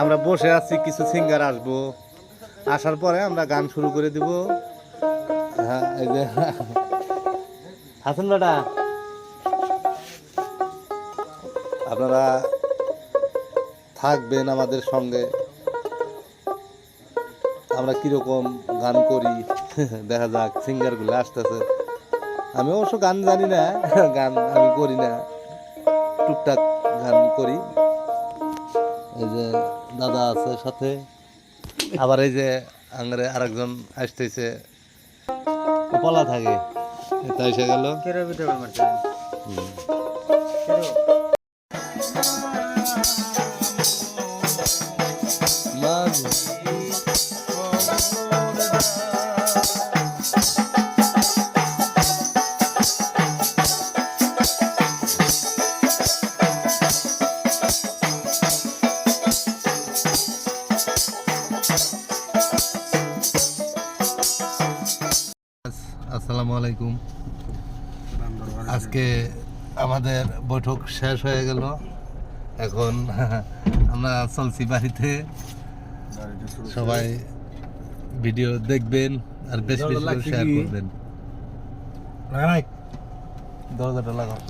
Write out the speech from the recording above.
আমরা বসে আছি, কিছু সিঙ্গার আসবো, আসার পরে আমরা গান শুরু করে দিব। হ্যাঁ, এই যে হাসান বেটা, আপনারা থাকবেন আমাদের সঙ্গে। আমরা কিরকম গান করি দেখা যাক, সিঙ্গারগুলো আসতেছে। আমি অবশ্য গান জানি না, গান আমি করি না, টুকটাক গান করি। এই যে দাদা আছে সাথে, আবার এই যে আঙ্গারে আরেকজন আসতেছে, পলা থাকে, এটা এসে গেল। আসসালামু আলাইকুম। আজকে আমাদের বৈঠক শেষ হয়ে গেল, এখন আমরা চলছি বাড়িতে। সবাই ভিডিও দেখবেন আর বেশি বেশি শেয়ার করবেন। দরজাটা লাগাও।